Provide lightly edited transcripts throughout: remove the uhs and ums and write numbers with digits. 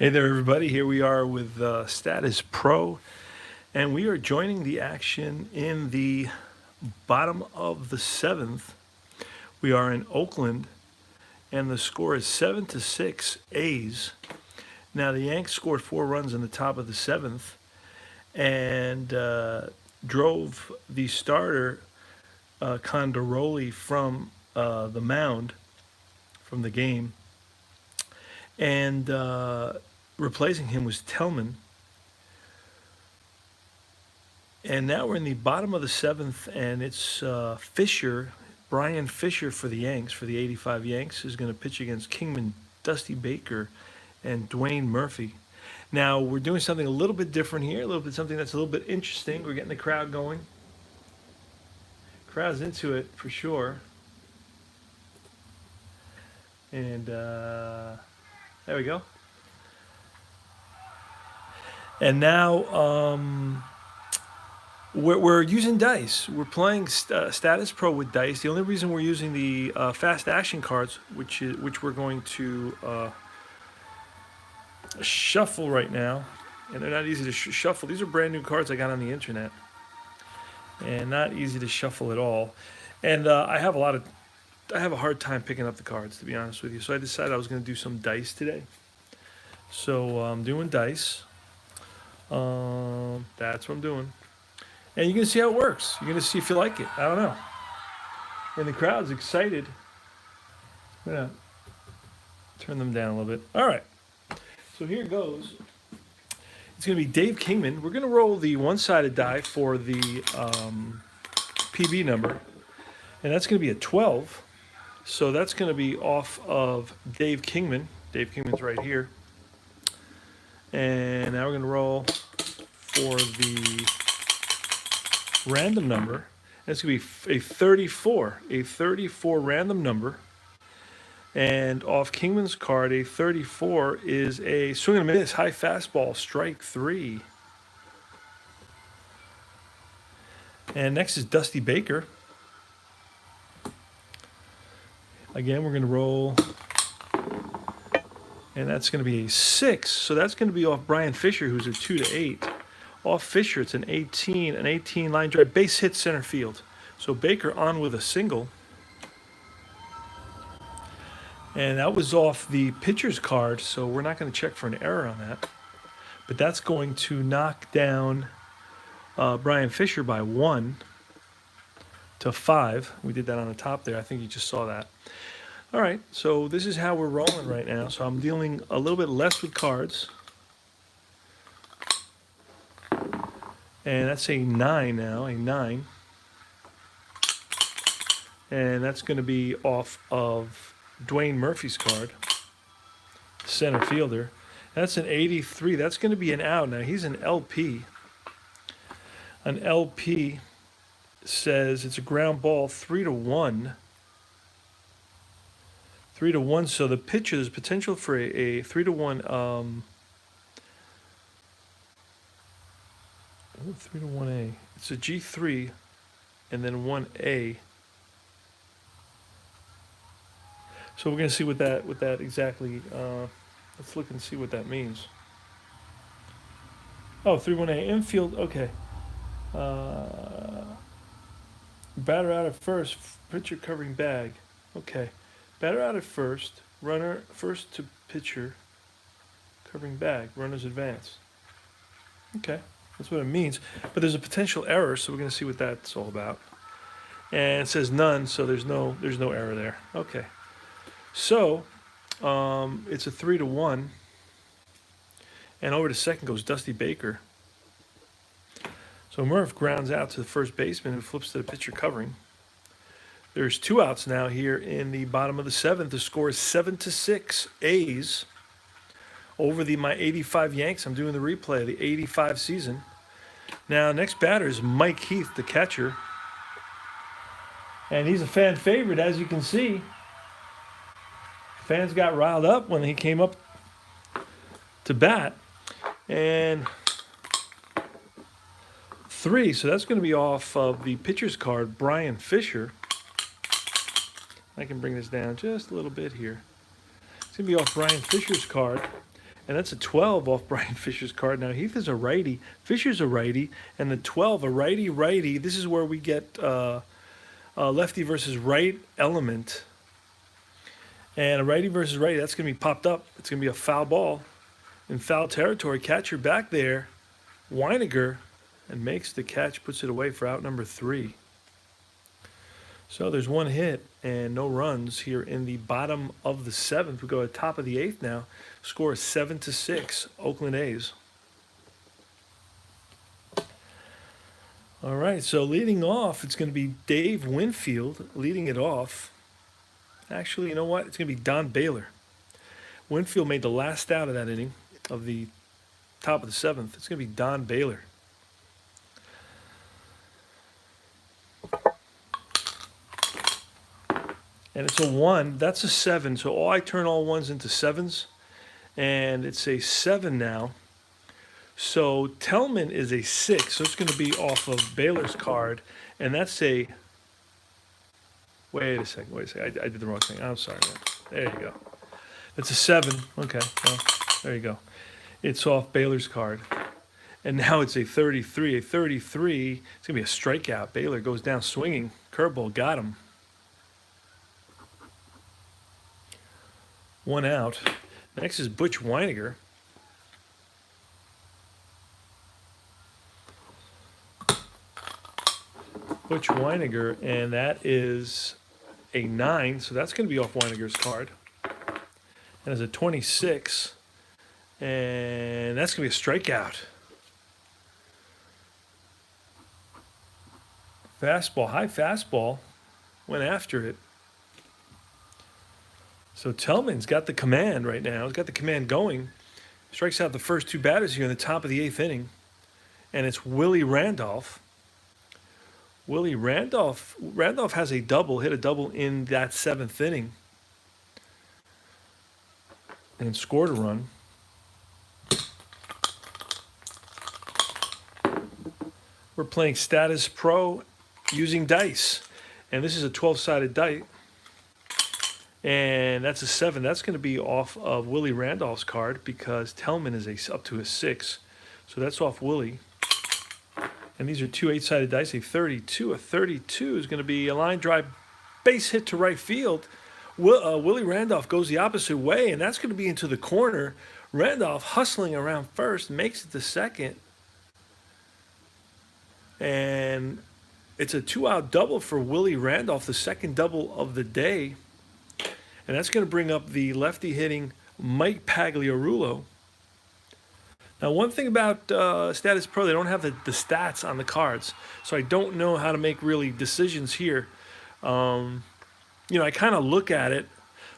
Hey there, everybody. Here we are with Statis Pro, and we are joining the action in the bottom of the seventh. We are in Oakland, and the score is 7-6 A's. Now, the Yanks scored 4 runs in the top of the seventh and drove the starter, Condoroli, from the mound, from the game. And replacing him was Tillman. And now we're in the bottom of the seventh, and it's Fisher, Brian Fisher for the Yanks, for the 85 Yanks, is going to pitch against Kingman, Dusty Baker, and Dwayne Murphy. Now, we're doing something a little bit different here, a little bit something that's a little bit interesting. We're getting the crowd going. Crowd's into it for sure. And there we go. And now we're using dice. We're playing Statis Pro with dice. The only reason we're using the fast action cards, which we're going to shuffle right now, and they're not easy to shuffle. These are brand new cards I got on the internet, and not easy to shuffle at all. And I have a hard time picking up the cards, to be honest with you. So I decided I was going to do some dice today. So I'm doing dice. That's what I'm doing. And you're going to see how it works. You're going to see if you like it. I don't know. And the crowd's excited. I'm going to turn them down a little bit. All right. So here goes. It's going to be Dave Kingman. We're going to roll the one-sided die for the PB number. And that's going to be a 12. So that's going to be off of Dave Kingman. Dave Kingman's right here. And now we're going to roll for the random number. And it's going to be a 34. A 34 random number. And off Kingman's card, a 34 is a swing and a miss, high fastball, strike 3. And next is Dusty Baker. Again, we're going to roll, and that's going to be a 6. So that's going to be off Brian Fisher, who's a 2-8. Off Fisher, it's an 18 line drive, base hit center field. So Baker on with a single. And that was off the pitcher's card, so we're not going to check for an error on that. But that's going to knock down Brian Fisher by 1 to 5. We did that on the top there. I think you just saw that. All right, so this is how we're rolling right now. So I'm dealing a little bit less with cards. And that's a 9 now, a 9. And that's going to be off of Dwayne Murphy's card, center fielder. That's an 83. That's going to be an out. Now, he's an LP. An LP says it's a ground ball, 3-1. 3-1. So the pitcher, there's potential for a 3-1. 3-1A. It's a G3, and then 1A. So we're going to see what that exactly. Let's look and see what that means. Oh, 3-1A infield. Okay. Batter out at first. Pitcher covering bag. Okay. Batter out at first. Runner first to pitcher. Covering bag. Runners advance. Okay. That's what it means. But there's a potential error, so we're going to see what that's all about. And it says none, so there's no error there. Okay. So, it's a 3-1, and over to second goes Dusty Baker. So Murph grounds out to the first baseman, who flips to the pitcher covering. There's 2 outs now here in the bottom of the seventh. The score is 7-6 A's over my 85 Yanks. I'm doing the replay of the 85 season. Now, next batter is Mike Heath, the catcher, and he's a fan favorite, as you can see. Fans got riled up when he came up to bat. And 3, so that's going to be off of the pitcher's card, Brian Fisher. I can bring this down just a little bit here. It's going to be off Brian Fisher's card. And that's a 12 off Brian Fisher's card. Now, Heath is a righty, Fisher's a righty, and the 12, a righty-righty. This is where we get lefty versus right element. And a righty versus righty, that's going to be popped up. It's going to be a foul ball in foul territory. Catcher back there, Weiniger, and makes the catch, puts it away for out number 3. So there's one hit and no runs here in the bottom of the 7th. We go to the top of the 8th now. Score is 7-6, Oakland A's. All right, so leading off, it's going to be Dave Winfield leading it off. Actually, you know what? It's going to be Don Baylor. Winfield made the last out of that inning of the top of the 7th. It's going to be Don Baylor. And it's a 1. That's a 7. So I turn all 1s into 7s. And it's a 7 now. So Tellman is a 6. So it's going to be off of Baylor's card. And that's a... Wait a second. I did the wrong thing. I'm sorry, man. There you go. It's a 7. Okay. Well, there you go. It's off Baylor's card. And now it's a 33. A 33. It's going to be a strikeout. Baylor goes down swinging. Curveball got him. 1 out. Next is Butch Weiniger. Butch Weiniger, and that is a 9, so that's going to be off Weiniger's card. And it's a 26, and that's going to be a strikeout. Fastball, high fastball, went after it. So Tellman's got the command right now. He's got the command going. Strikes out the first 2 batters here in the top of the 8th inning. And it's Willie Randolph. Willie Randolph has a double, hit a double in that 7th inning. And scored a run. We're playing Statis Pro using dice. And this is a 12-sided die. And that's a 7. That's going to be off of Willie Randolph's card because Tellman is up to a 6. So that's off Willie. And these are 2 8-sided dice, a 32. A 32 is going to be a line drive base hit to right field. Willie Randolph goes the opposite way, and that's going to be into the corner. Randolph hustling around first, makes it to second. And it's a 2-out double for Willie Randolph, the second double of the day. And that's going to bring up the lefty hitting Mike Pagliarulo. Now, one thing about Statis Pro, they don't have the stats on the cards. So I don't know how to make really decisions here. I kind of look at it,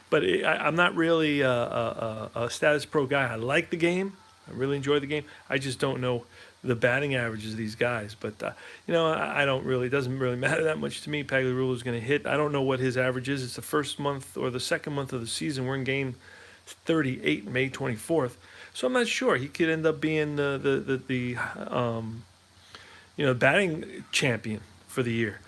but I'm not really a Statis Pro guy. I like the game. I really enjoy the game. I just don't know the batting averages of these guys. But, I don't really, it doesn't really matter that much to me. Pagliarulo is going to hit. I don't know what his average is. It's the first month or the second month of the season. We're in game 38, May 24th. So I'm not sure. He could end up being the batting champion for the year.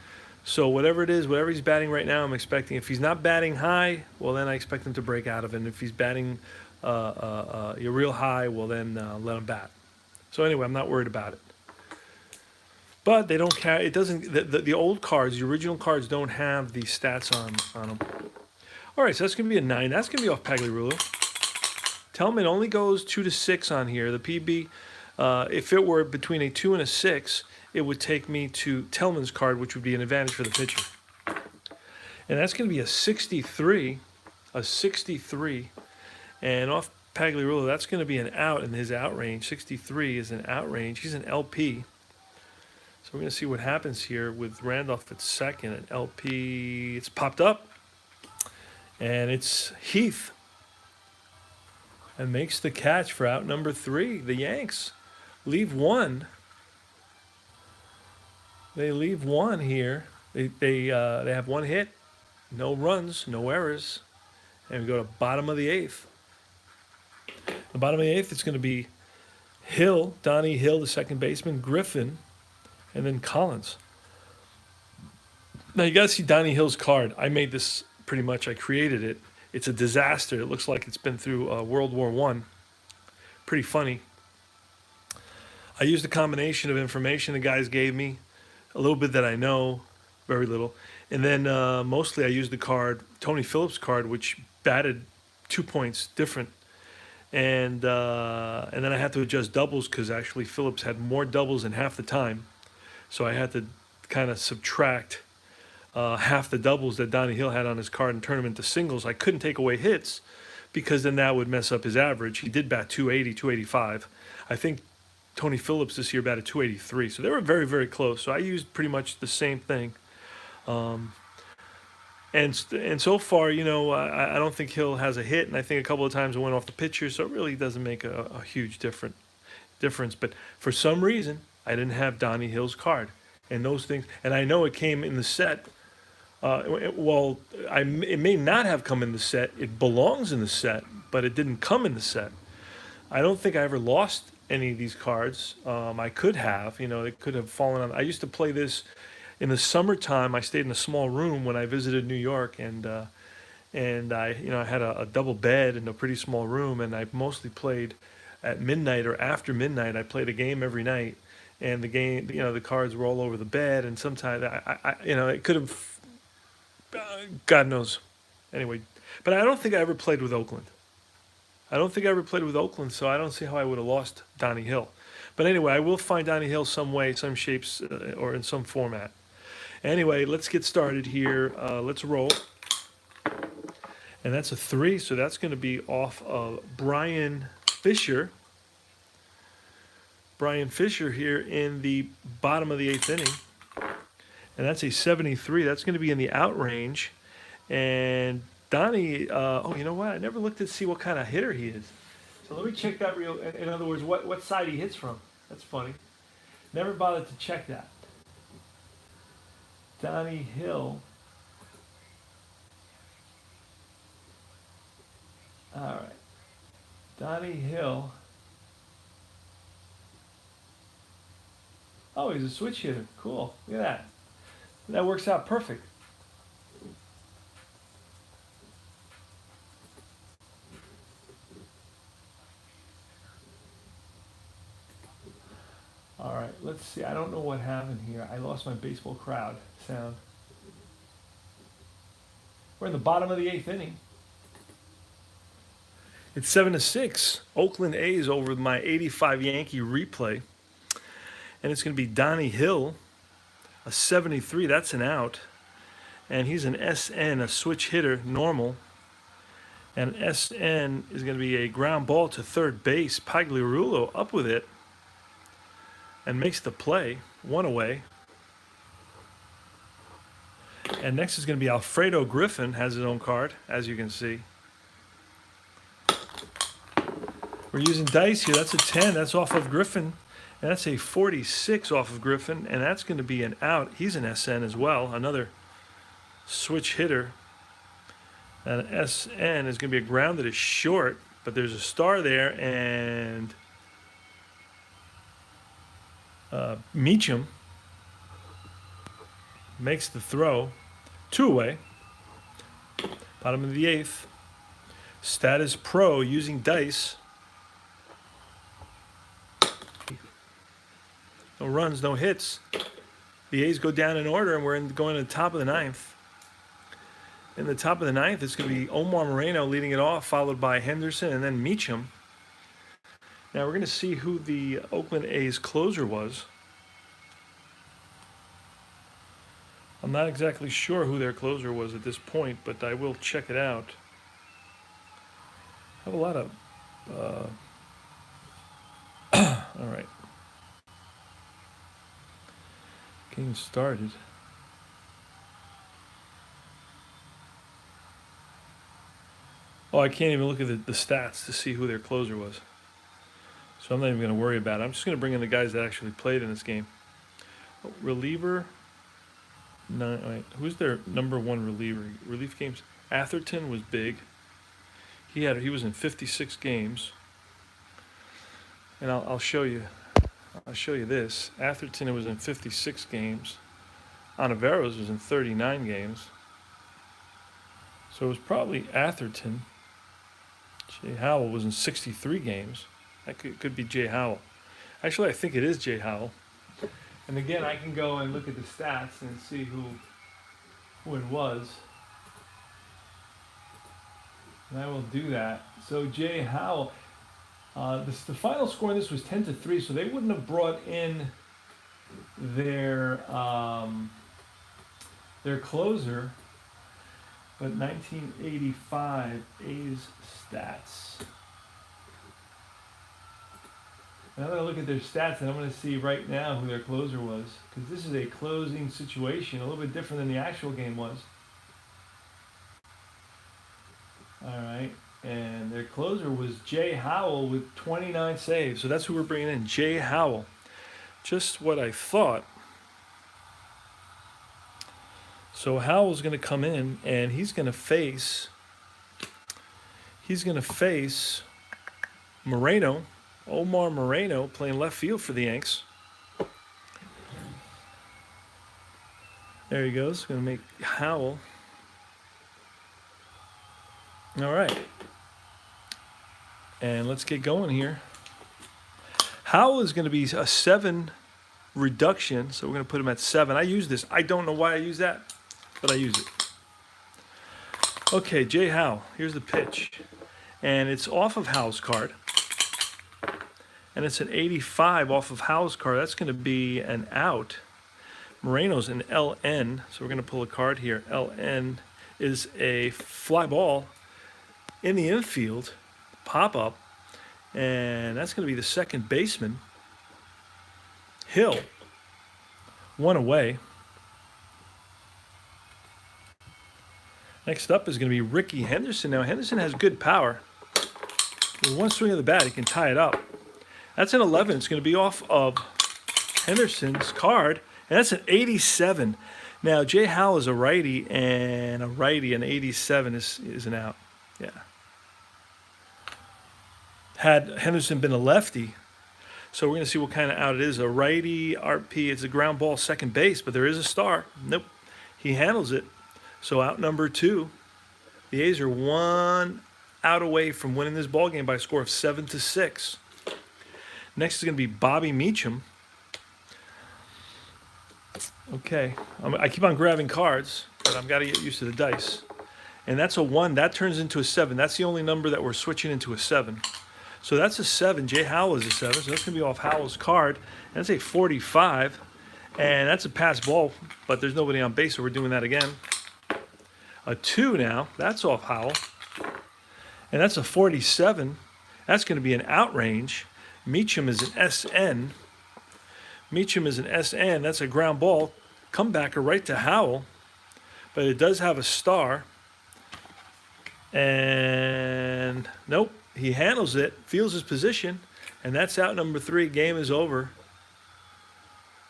So whatever it is, whatever he's batting right now, I'm expecting. If he's not batting high, well, then I expect him to break out of it. And if he's batting real high, well, then let him bat. So anyway, I'm not worried about it. But they don't carry. It doesn't. The old cards, the original cards, don't have the stats on them. All right, so that's going to be a 9. That's going to be off Pagliarulo. Tellman only goes 2 to 6 on here. The PB, if it were between a 2 and a 6, it would take me to Tellman's card, which would be an advantage for the pitcher. And that's going to be a 63, and off Pagliarulo, that's going to be an out in his out range. 63 is an out range. He's an LP. So we're going to see what happens here with Randolph at second. An LP, it's popped up, and it's Heath. And makes the catch for out number 3. The Yanks leave 1. They leave 1 here. They have 1 hit, no runs, no errors, and we go to bottom of the 8th. The bottom of the 8th, it's going to be Hill, Donnie Hill, the second baseman, Griffin, and then Collins. Now you got to see Donnie Hill's card. I made this pretty much. I created it. It's a disaster. It looks like it's been through World War I. pretty funny. I used a combination of information the guys gave me, a little bit that I know, very little, and then mostly I used the card, Tony Phillips card, which batted 2 points different, and then I had to adjust doubles because actually Phillips had more doubles in half the time, so I had to kind of subtract half the doubles that Donnie Hill had on his card and turn them into singles. I couldn't take away hits because then that would mess up his average. He did bat 280, 285. I think Tony Phillips this year batted 283. So they were very, very close. So I used pretty much the same thing. And so far, I don't think Hill has a hit, and I think a couple of times it went off the pitcher, so it really doesn't make a huge difference. But for some reason, I didn't have Donnie Hill's card, and those things, and I know it came in the set. It may not have come in the set. It belongs in the set, but it didn't come in the set. I don't think I ever lost any of these cards. I could have, it could have fallen on. I used to play this in the summertime. I stayed in a small room when I visited New York, and I had a double bed in a pretty small room, and I mostly played at midnight or after midnight. I played a game every night, and the game, the cards were all over the bed, and sometimes it could have, God knows. Anyway, but I don't think I ever played with Oakland. So I don't see how I would have lost Donnie Hill. But anyway, I will find Donnie Hill some way, some shapes, or in some format. Anyway, let's get started here. Let's roll. And that's a 3, so that's going to be off of Brian Fisher. Brian Fisher here in the bottom of the 8th inning. And that's a 73. That's going to be in the out range. And Donnie, you know what? I never looked to see what kind of hitter he is. So let me check that real. In other words, what side he hits from. That's funny. Never bothered to check that. Donnie Hill. All right. Donnie Hill. Oh, he's a switch hitter. Cool. Look at that. That works out perfect. All right, let's see. I don't know what happened here. I lost my baseball crowd sound. We're in the bottom of the 8th inning. It's 7-6. Oakland A's over my 85 Yankee replay. And it's going to be Donnie Hill, a 73. That's an out. And he's an SN, a switch hitter, normal. And SN is going to be a ground ball to third base. Pagliarulo up with it and makes the play, 1 away. And next is going to be Alfredo Griffin, has his own card, as you can see. We're using dice here. That's a 10. That's off of Griffin. And that's a 46 off of Griffin. And that's going to be an out. He's an SN as well, another switch hitter. And an SN is going to be a ground that is short, but there's a star there, and Meacham makes the throw, 2 away. Bottom of the 8th. Statis Pro using dice. No runs, no hits. The A's go down in order, and we're going to the top of the 9th. In the top of the 9th, it's going to be Omar Moreno leading it off, followed by Henderson and then Meacham. Now we're going to see who the Oakland A's closer was. I'm not exactly sure who their closer was at this point, but I will check it out. I have a lot of... all right. Game started. Oh, I can't even look at the stats to see who their closer was. So I'm not even going to worry about it. I'm just going to bring in the guys that actually played in this game. Oh, reliever. Wait, who's their number 1 reliever? Relief games. Atherton was big. He was in 56 games. And I'll show you. I'll show you this. Atherton was in 56 games. Ontiveros was in 39 games. So it was probably Atherton. Jay Howell was in 63 games. Could be Jay Howell. Actually, I think it is Jay Howell. And again, I can go and look at the stats and see who it was. And I will do that. So Jay Howell, the final score in this was 10-3, so they wouldn't have brought in their closer, but 1985 A's stats. And I'm going to look at their stats, and I'm going to see right now who their closer was, because this is a closing situation, a little bit different than the actual game was. All right, and their closer was Jay Howell with 29 saves. So that's who we're bringing in, Jay Howell. Just what I thought. So Howell's going to come in, and he's going to face Moreno, Omar Moreno, playing left field for the Yanks. There he goes. Going to make Howell. All right. And let's get going here. Howell is going to be a 7 reduction, so we're going to put him at 7. I use this. I don't know why I use that, but I use it. Okay, Jay Howell. Here's the pitch. And it's off of Howell's card. And it's an 85 off of Howell's card. That's going to be an out. Moreno's an LN, so we're going to pull a card here. LN is a fly ball in the infield, pop-up, and that's going to be the second baseman, Hill. 1 away. Next up is going to be Ricky Henderson. Now, Henderson has good power. With one swing of the bat, he can tie it up. That's an 11. It's going to be off of Henderson's card, and that's an 87. Now, Jay Howell is a righty, and an 87 is an out. Yeah. Had Henderson been a lefty, so we're going to see what kind of out it is. A righty RP, it's a ground ball second base, but there is a star. Nope. He handles it. So out number 2. The A's are 1 out away from winning this ball game by a score of 7-6. Next is going to be Bobby Meacham. Okay, I keep on grabbing cards, but I've got to get used to the dice. And that's a 1. That turns into a 7. That's the only number that we're switching into a 7. So that's a 7. Jay Howell is a 7, so that's going to be off Howell's card. That's a 45, and that's a pass ball, but there's nobody on base, so we're doing that again. A 2 now. That's off Howell. And that's a 47. That's going to be an outrange. Meacham is an SN. Meacham is an SN. That's a ground ball. Comebacker right to Howell. But it does have a star. And nope. He handles it. Feels his position. And that's out number 3. Game is over.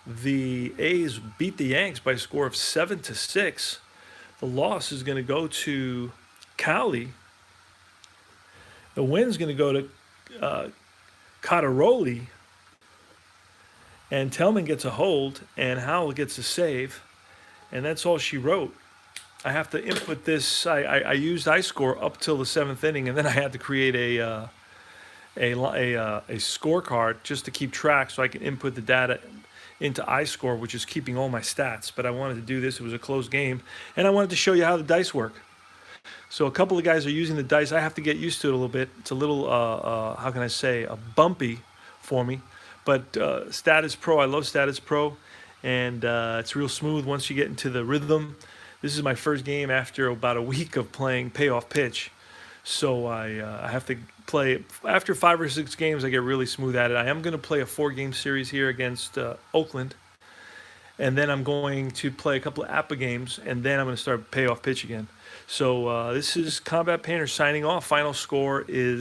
The A's beat the Yanks by a score of 7-6. The loss is going to go to Cowley. The win's going to go to Cotteroli. And Tellman gets a hold, and Howell gets a save. And that's all she wrote. I have to input this. I used iScore up till the 7th inning, and then I had to create a scorecard just to keep track so I can input the data into iScore, which is keeping all my stats. But I wanted to do this. It was a close game, and I wanted to show you how the dice work. So a couple of guys are using the dice. I have to get used to it a little bit. It's a little, how can I say, bumpy for me. But Statis Pro, I love Statis Pro, and it's real smooth once you get into the rhythm. This is my first game after about a week of playing payoff pitch. So I have to play, after 5 or 6 games, I get really smooth at it. I am going to play a 4-game series here against Oakland. And then I'm going to play a couple of APA games, and then I'm going to start payoff pitch again. So this is Combat Painter signing off. Final score is